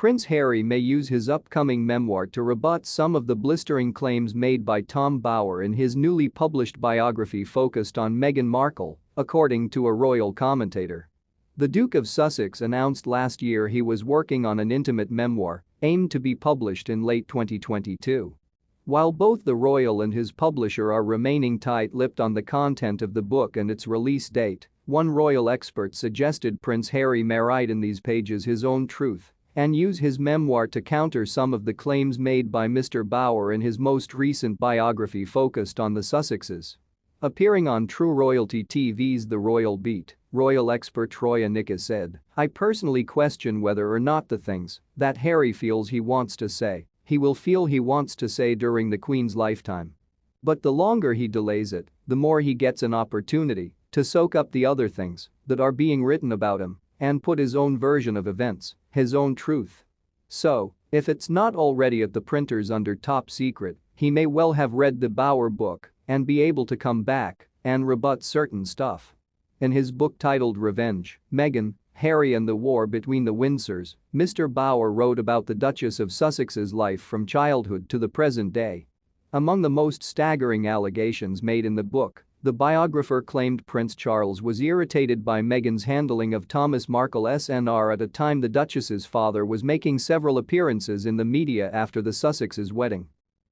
Prince Harry may use his upcoming memoir to rebut some of the blistering claims made by Tom Bower in his newly published biography focused on Meghan Markle, according to a royal commentator. The Duke of Sussex announced last year he was working on an intimate memoir, aimed to be published in late 2022. While both the royal and his publisher are remaining tight-lipped on the content of the book and its release date, one royal expert suggested Prince Harry may write in these pages his own truth and use his memoir to counter some of the claims made by Mr. Bower in his most recent biography focused on the Sussexes. Appearing on True Royalty TV's The Royal Beat, royal expert Troy Anika said, "I personally question whether or not the things that Harry feels he wants to say, he will feel he wants to say during the Queen's lifetime. But the longer he delays it, the more he gets an opportunity to soak up the other things that are being written about him and put his own version of events, his own truth. So, if it's not already at the printers under top secret, he may well have read the Bower book and be able to come back and rebut certain stuff." In his book titled Revenge, Meghan, Harry and the War Between the Windsors, Mr. Bower wrote about the Duchess of Sussex's life from childhood to the present day. Among the most staggering allegations made in the book, the biographer claimed Prince Charles was irritated by Meghan's handling of Thomas Markle SNR at a time the Duchess's father was making several appearances in the media after the Sussexes' wedding.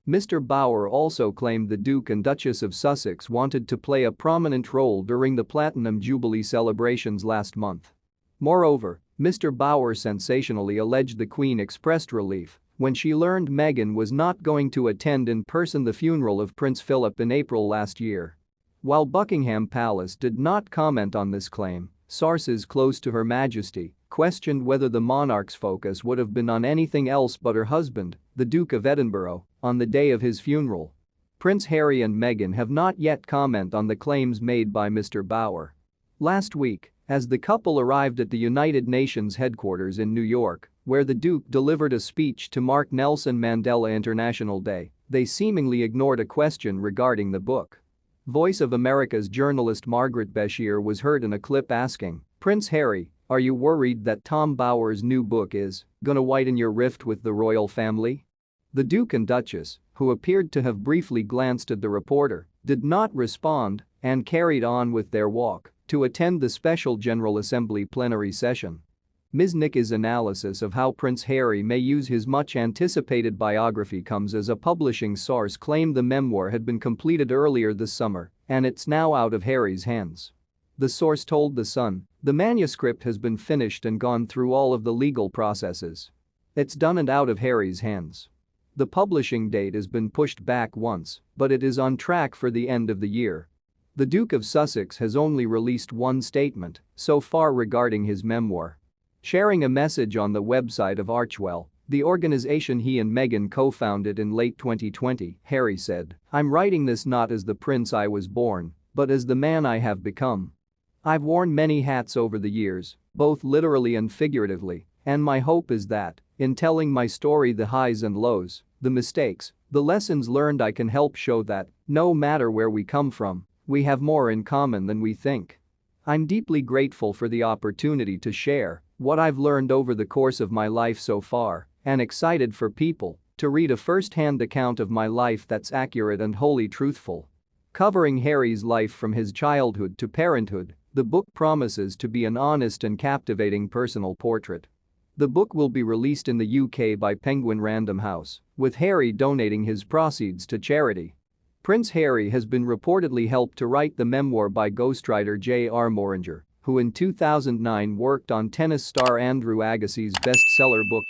Mr. Bower also claimed the Duke and Duchess of Sussex wanted to play a prominent role during the Platinum Jubilee celebrations last month. Moreover, Mr. Bower sensationally alleged the Queen expressed relief when she learned Meghan was not going to attend in person the funeral of Prince Philip in April last year. While Buckingham Palace did not comment on this claim, sources close to Her Majesty questioned whether the monarch's focus would have been on anything else but her husband, the Duke of Edinburgh, on the day of his funeral. Prince Harry and Meghan have not yet commented on the claims made by Mr. Bower. Last week, as the couple arrived at the United Nations headquarters in New York, where the Duke delivered a speech to mark Nelson Mandela International Day, they seemingly ignored a question regarding the book. Voice of America's journalist Margaret Bashir was heard in a clip asking, "Prince Harry, are you worried that Tom Bower's new book is gonna widen your rift with the royal family?" The Duke and Duchess, who appeared to have briefly glanced at the reporter, did not respond and carried on with their walk to attend the special General Assembly plenary session. Ms. Nicky's analysis of how Prince Harry may use his much-anticipated biography comes as a publishing source claimed the memoir had been completed earlier this summer and it's now out of Harry's hands. The source told The Sun, "The manuscript has been finished and gone through all of the legal processes. It's done and out of Harry's hands. The publishing date has been pushed back once, but it is on track for the end of the year." The Duke of Sussex has only released one statement so far regarding his memoir. Sharing a message on the website of Archewell, the organization he and Meghan co-founded in late 2020, Harry said, "I'm writing this not as the prince I was born, but as the man I have become. I've worn many hats over the years, both literally and figuratively, and my hope is that, in telling my story, the highs and lows, the mistakes, the lessons learned, I can help show that, no matter where we come from, we have more in common than we think. I'm deeply grateful for the opportunity to share what I've learned over the course of my life so far, and excited for people to read a first-hand account of my life that's accurate and wholly truthful." Covering Harry's life from his childhood to parenthood, the book promises to be an honest and captivating personal portrait. The book will be released in the UK by Penguin Random House, with Harry donating his proceeds to charity. Prince Harry has been reportedly helped to write the memoir by ghostwriter J.R. Moringer, who in 2009 worked on tennis star Andrew Agassi's bestseller book